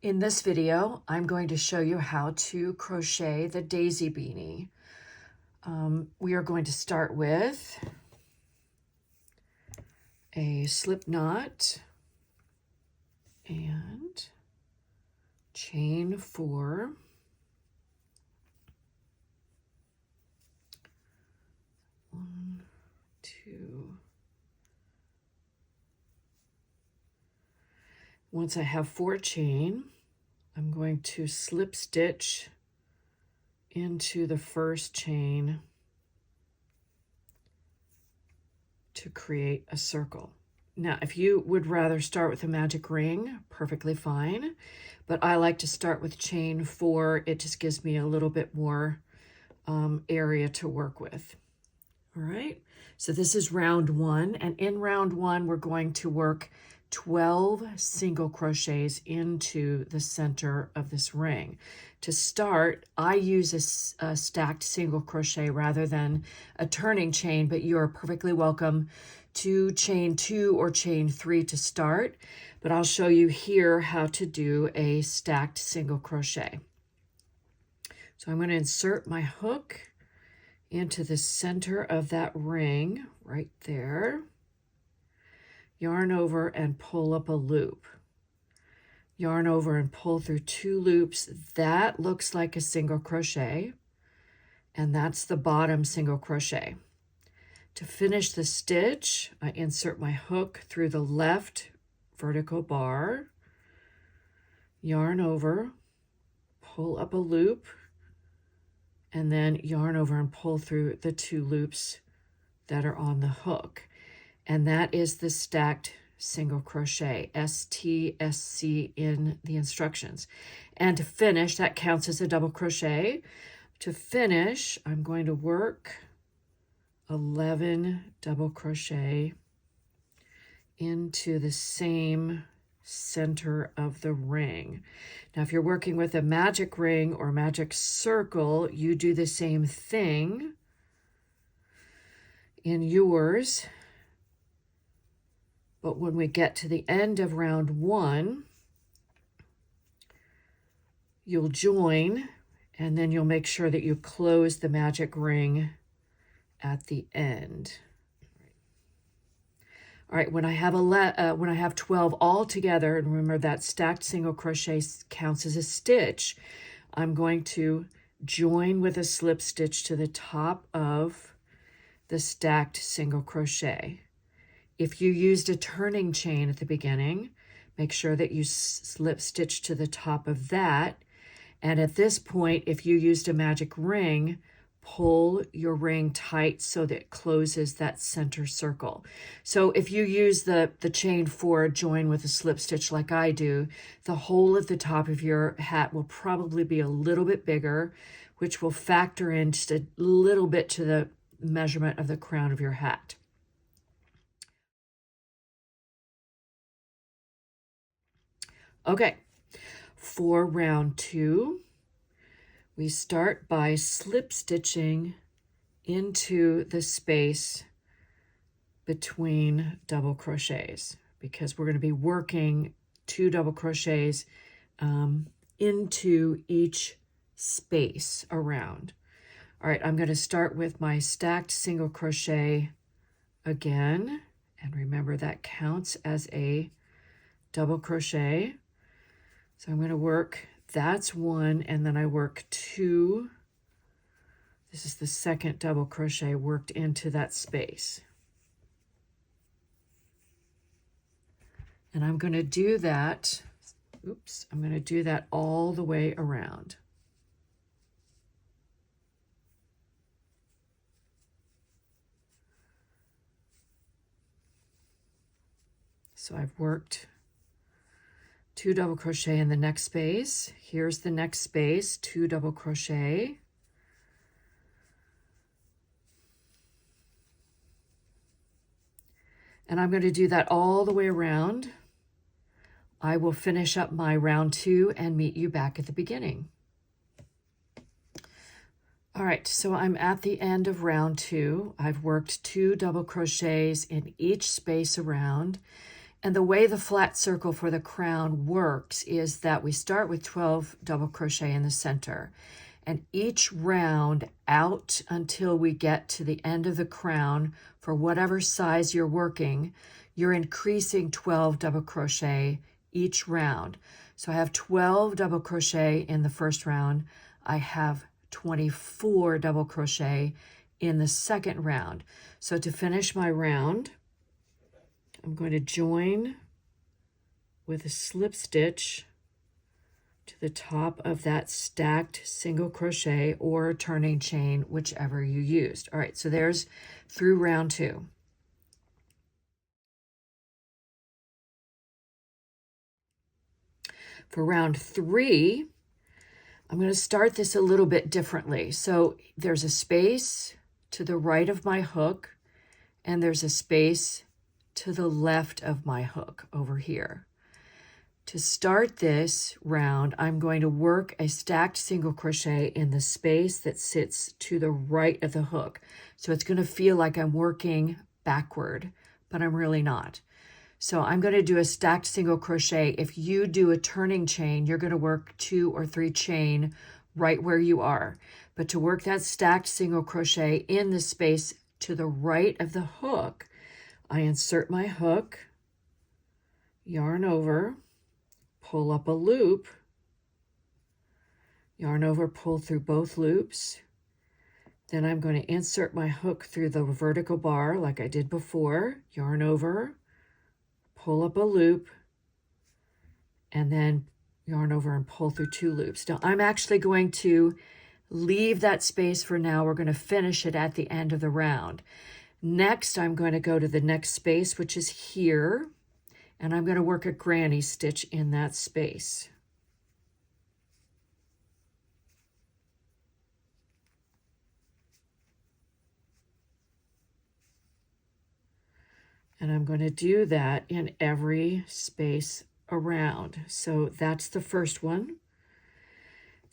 In this video, I'm going to show you how to crochet the Daisy Beanie. We are going to start with a slip knot and chain 4. One, two. Once I have 4 chain, I'm going to slip stitch into the first chain to create a circle. Now, if you would rather start with a magic ring, perfectly fine, but I like to start with chain 4. It just gives me a little bit more area to work with. All right, so this is round 1, and in round 1, we're going to work 12 single crochets into the center of this ring. To start, I use a stacked single crochet rather than a turning chain, but you are perfectly welcome to chain 2 or chain 3 to start, but I'll show you here how to do a stacked single crochet. So I'm going to insert my hook into the center of that ring right there. Yarn over and pull up a loop. Yarn over and pull through 2 loops. That looks like a single crochet, and that's the bottom single crochet. To finish the stitch, I insert my hook through the left vertical bar, yarn over, pull up a loop, and then yarn over and pull through the 2 loops that are on the hook. And that is the stacked single crochet, STSC in the instructions. And to finish, that counts as a double crochet. To finish, I'm going to work 11 double crochet into the same center of the ring. Now, if you're working with a magic ring or magic circle, you do the same thing in yours. But when we get to the end of round 1, you'll join, and then you'll make sure that you close the magic ring at the end. All right, when I have 12 all together, and remember that stacked single crochet counts as a stitch, I'm going to join with a slip stitch to the top of the stacked single crochet. If you used a turning chain at the beginning, make sure that you slip stitch to the top of that. And at this point, if you used a magic ring, pull your ring tight so that it closes that center circle. So if you use the chain 4, join with a slip stitch like I do, the hole at the top of your hat will probably be a little bit bigger, which will factor in just a little bit to the measurement of the crown of your hat. Okay, for round 2, we start by slip stitching into the space between double crochets, because we're going to be working 2 double crochets into each space around. All right, I'm going to start with my stacked single crochet again, and remember that counts as a double crochet. So I'm going to work, that's 1, and then I work 2. This is the second double crochet worked into that space. And I'm going to do that, I'm going to do that all the way around. So I've worked 2 double crochet in the next space. Here's the next space, 2 double crochet. And I'm going to do that all the way around. I will finish up my round 2 and meet you back at the beginning. All right, so I'm at the end of round 2. I've worked 2 double crochets in each space around. And the way the flat circle for the crown works is that we start with 12 double crochet in the center, and each round out until we get to the end of the crown, for whatever size you're working, you're increasing 12 double crochet each round. So I have 12 double crochet in the first round. I have 24 double crochet in the second round. So to finish my round, I'm going to join with a slip stitch to the top of that stacked single crochet or turning chain, whichever you used. All right, so there's through round 2. For round 3, I'm going to start this a little bit differently. So there's a space to the right of my hook, and there's a space to the left of my hook over here. To start this round, I'm going to work a stacked single crochet in the space that sits to the right of the hook. So it's going to feel like I'm working backward, but I'm really not. So I'm going to do a stacked single crochet. If you do a turning chain, you're going to work 2 or 3 chain right where you are. But to work that stacked single crochet in the space to the right of the hook, I insert my hook, yarn over, pull up a loop, yarn over, pull through both loops. Then I'm going to insert my hook through the vertical bar like I did before, yarn over, pull up a loop, and then yarn over and pull through 2 loops. Now I'm actually going to leave that space for now. We're going to finish it at the end of the round. Next, I'm going to go to the next space, which is here, and I'm going to work a granny stitch in that space. And I'm going to do that in every space around. So that's the first one.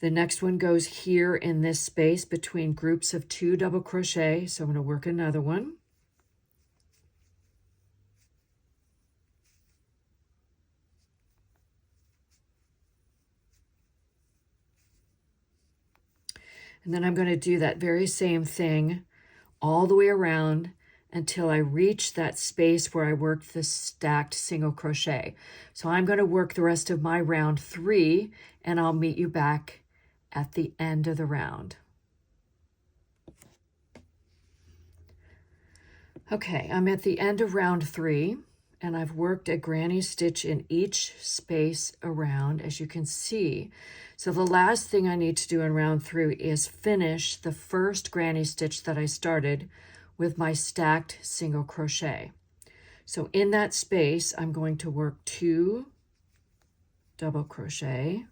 The next one goes here in this space between groups of 2 double crochet. So I'm going to work another one. And then I'm going to do that very same thing all the way around until I reach that space where I worked the stacked single crochet. So I'm going to work the rest of my round 3, and I'll meet you back at the end of the round. Okay, I'm at the end of round 3, and I've worked a granny stitch in each space around, as you can see. So the last thing I need to do in round 3 is finish the first granny stitch that I started with my stacked single crochet. So in that space, I'm going to work 2 double crochet,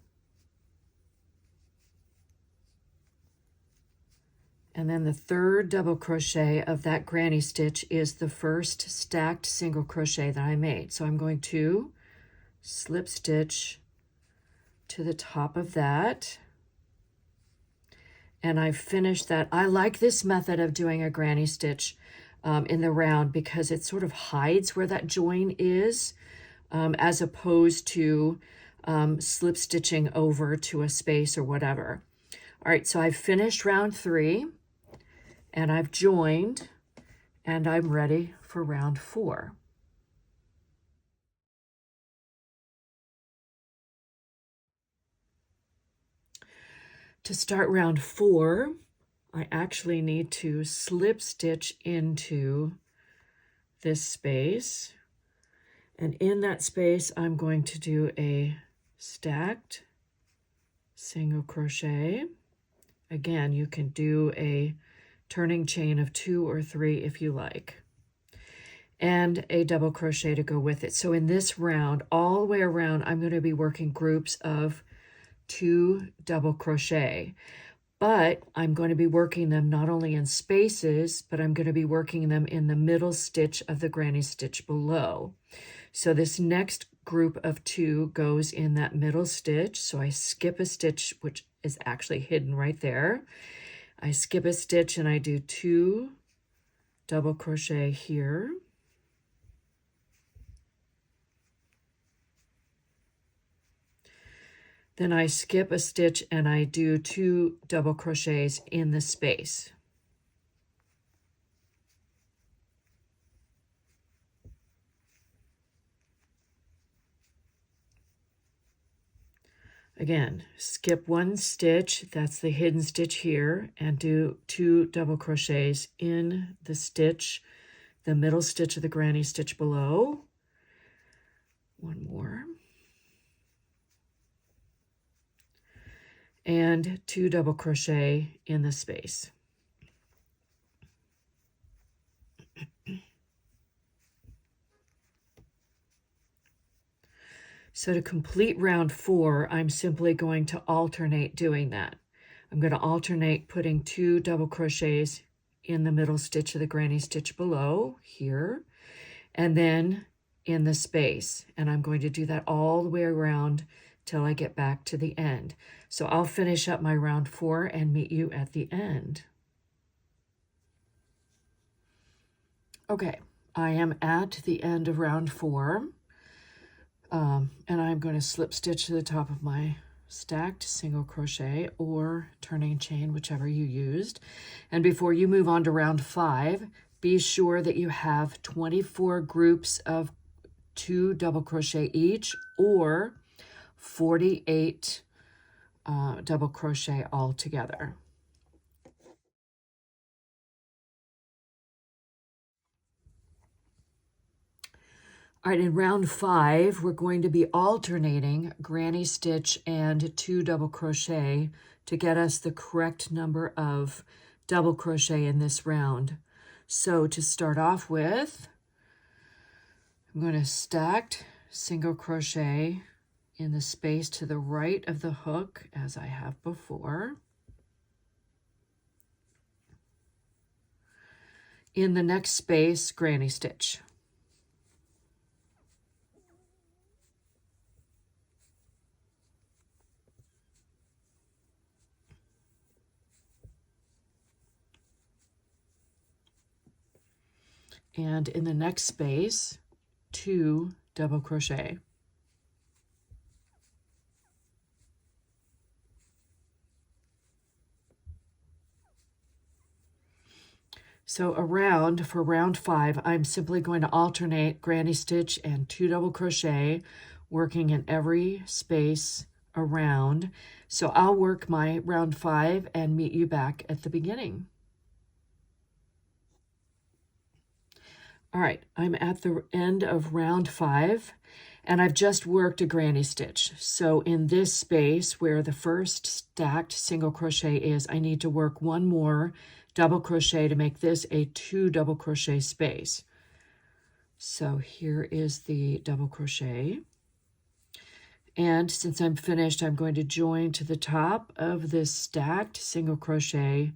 and then the third double crochet of that granny stitch is the first stacked single crochet that I made. So I'm going to slip stitch to the top of that, and I've finished that. I like this method of doing a granny stitch in the round because it sort of hides where that join is, as opposed to slip stitching over to a space or whatever. All right, so I've finished round 3, and I've joined, and I'm ready for round 4. To start round 4, I actually need to slip stitch into this space. And in that space, I'm going to do a stacked single crochet. Again, you can do a turning chain of 2 or 3 if you like, and a double crochet to go with it. So in this round, all the way around, I'm going to be working groups of 2 double crochet, but I'm going to be working them not only in spaces, but I'm going to be working them in the middle stitch of the granny stitch below. So this next group of 2 goes in that middle stitch. So I skip a stitch, which is actually hidden right there. I skip a stitch and I do 2 double crochet here. Then I skip a stitch and I do 2 double crochets in the space. Again, skip 1 stitch, that's the hidden stitch here, and do 2 double crochets in the stitch, the middle stitch of the granny stitch below. 1 more. And 2 double crochet in the space. So to complete round 4, I'm simply going to alternate doing that. I'm going to alternate putting 2 double crochets in the middle stitch of the granny stitch below here, and then in the space. And I'm going to do that all the way around till I get back to the end. So I'll finish up my round 4 and meet you at the end. Okay, I am at the end of round 4. And I'm going to slip stitch to the top of my stacked single crochet or turning chain, whichever you used. And before you move on to round 5, be sure that you have 24 groups of 2 double crochet each, or 48 double crochet all together. All right, in round 5, we're going to be alternating granny stitch and 2 double crochet to get us the correct number of double crochet in this round. So to start off with, I'm going to stack single crochet in the space to the right of the hook as I have before. In the next space, granny stitch. And in the next space, 2 double crochet. So for round 5, I'm simply going to alternate granny stitch and 2 double crochet, working in every space around. So I'll work my round 5 and meet you back at the beginning. All right, I'm at the end of round 5, and I've just worked a granny stitch. So in this space where the first stacked single crochet is, I need to work 1 more double crochet to make this a 2 double crochet space. So here is the double crochet. And since I'm finished, I'm going to join to the top of this stacked single crochet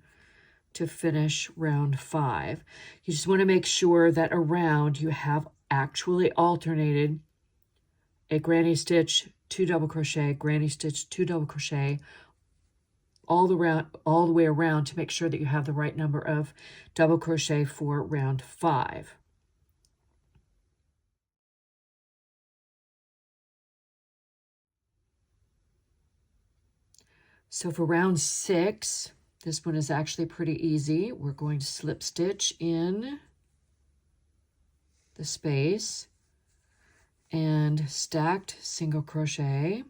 to finish round 5. You just want to make sure that around you have actually alternated a granny stitch, 2 double crochet, granny stitch, 2 double crochet, all the way around to make sure that you have the right number of double crochet for round 5. So for round 6, this one is actually pretty easy. We're going to slip stitch in the space and stacked single crochet.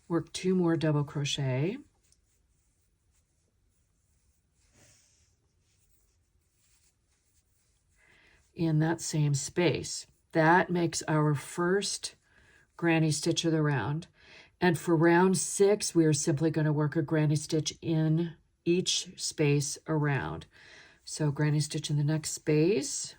Work 2 more double crochet. In that same space. That makes our first granny stitch of the round. And for round 6, we are simply going to work a granny stitch in each space around. So granny stitch in the next space.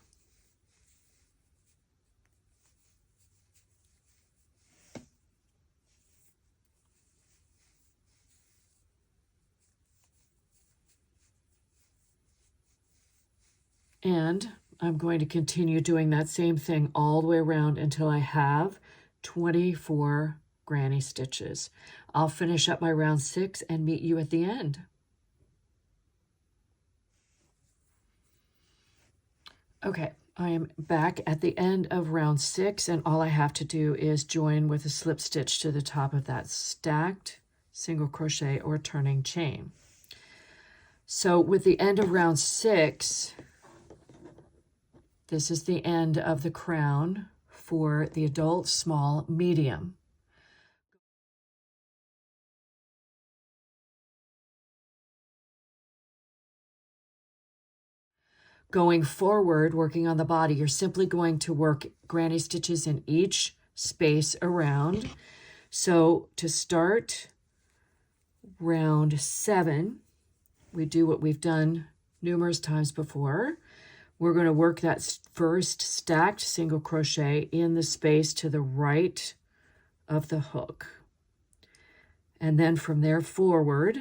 And I'm going to continue doing that same thing all the way around until I have 24 granny stitches. I'll finish up my round 6 and meet you at the end. Okay, I am back at the end of round 6, and all I have to do is join with a slip stitch to the top of that stacked single crochet or turning chain. So with the end of round 6, this is the end of the crown for the adult, small, medium. Going forward, working on the body, you're simply going to work granny stitches in each space around. So to start round 7, we do what we've done numerous times before. We're going to work that first stacked single crochet in the space to the right of the hook. And then from there forward,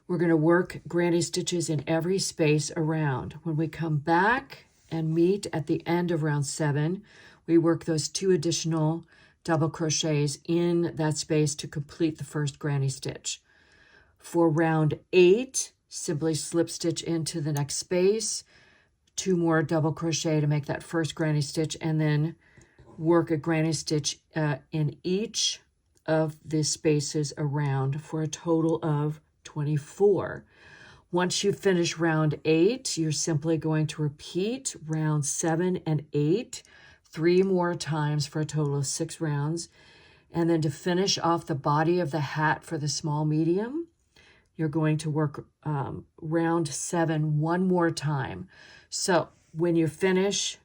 we're going to work granny stitches in every space around. When we come back and meet at the end of round 7, we work those 2 additional double crochets in that space to complete the first granny stitch. For round 8, simply slip stitch into the next space, 2 more double crochet to make that first granny stitch, and then work a granny stitch in each of the spaces around for a total of 24. Once you finish round 8, you're simply going to repeat round 7 and 8 3 more times for a total of 6 rounds. And then to finish off the body of the hat for the small medium, you're going to work round 7 one more time. So when you finish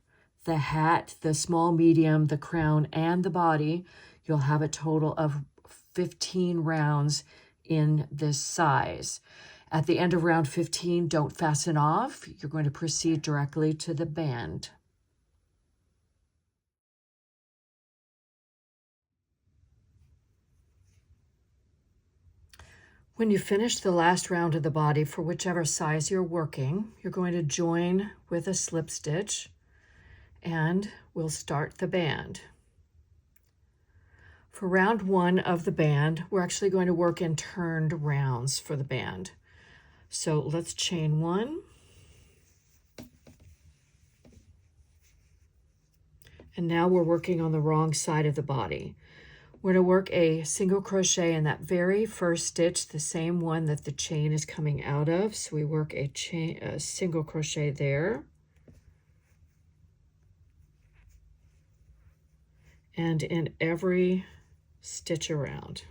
the hat, the small medium, the crown, and the body, you'll have a total of 15 rounds in this size. At the end of round 15, don't fasten off. You're going to proceed directly to the band. When you finish the last round of the body for whichever size you're working, you're going to join with a slip stitch and we'll start the band. For round 1 of the band, we're actually going to work in turned rounds for the band. So let's chain 1. And now we're working on the wrong side of the body. We're going to work a single crochet in that very first stitch, the same one that the chain is coming out of. So we work a single crochet there. And in every stitch around.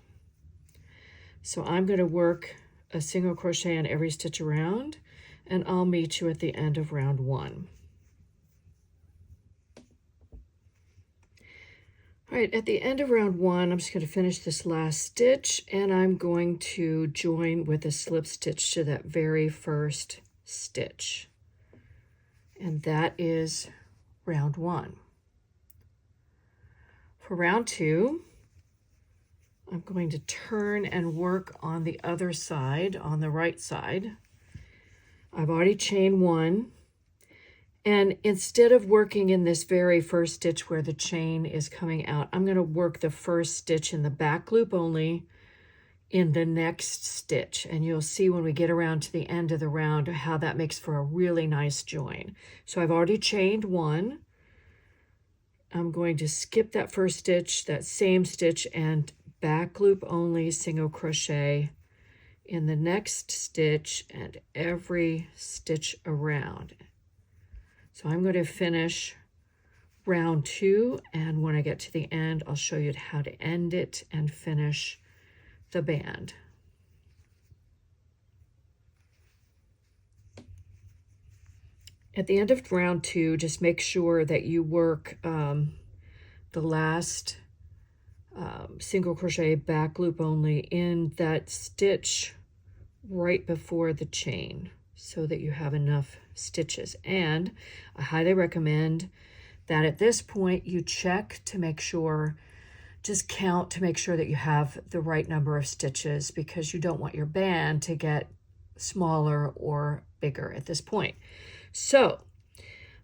So I'm going to work a single crochet in every stitch around, and I'll meet you at the end of round 1. All right, at the end of round 1, I'm just going to finish this last stitch, and I'm going to join with a slip stitch to that very first stitch. And that is round 1. For round 2, I'm going to turn and work on the other side, on the right side. I've already chained 1. And instead of working in this very first stitch where the chain is coming out, I'm going to work the first stitch in the back loop only in the next stitch. And you'll see when we get around to the end of the round how that makes for a really nice join. So I've already chained 1. I'm going to skip that first stitch, that same stitch, and back loop only single crochet in the next stitch and every stitch around. So I'm going to finish round 2, and when I get to the end, I'll show you how to end it and finish the band. At the end of round 2, just make sure that you work the last single crochet back loop only in that stitch right before the chain so that you have enough stitches. And I highly recommend that at this point you check to make sure, just count to make sure that you have the right number of stitches, because you don't want your band to get smaller or bigger at this point. So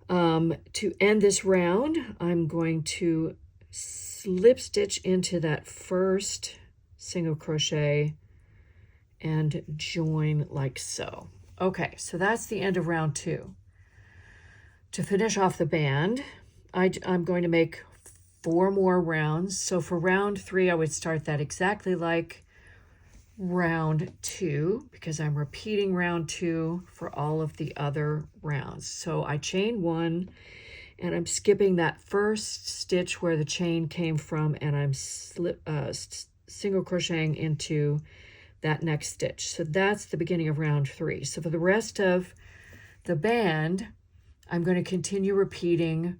to end this round, I'm going to slip stitch into that first single crochet and join like so. Okay, so that's the end of round 2. To finish off the band, I'm going to make 4 more rounds. So for round 3, I would start that exactly like round 2 because I'm repeating round 2 for all of the other rounds. So I chain 1 and I'm skipping that first stitch where the chain came from, and I'm single crocheting into that next stitch. So that's the beginning of round 3. So for the rest of the band, I'm going to continue repeating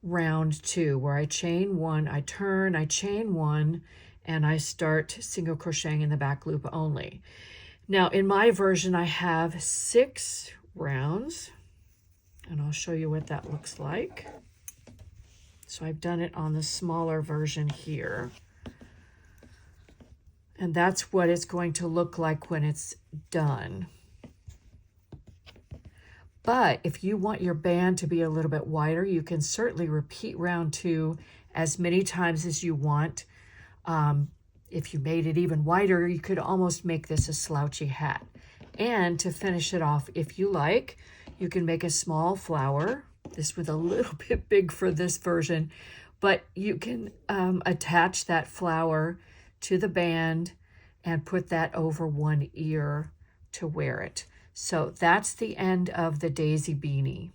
round 2 where I chain 1, I turn, I chain 1, and I start single crocheting in the back loop only. Now in my version I have 6 rounds, and I'll show you what that looks like. So I've done it on the smaller version here. And that's what it's going to look like when it's done. But if you want your band to be a little bit wider, you can certainly repeat round 2 as many times as you want. If you made it even wider, you could almost make this a slouchy hat. And to finish it off, if you like, you can make a small flower. This was a little bit big for this version, but you can attach that flower to the band and put that over one ear to wear it. So that's the end of the Daisy Beanie.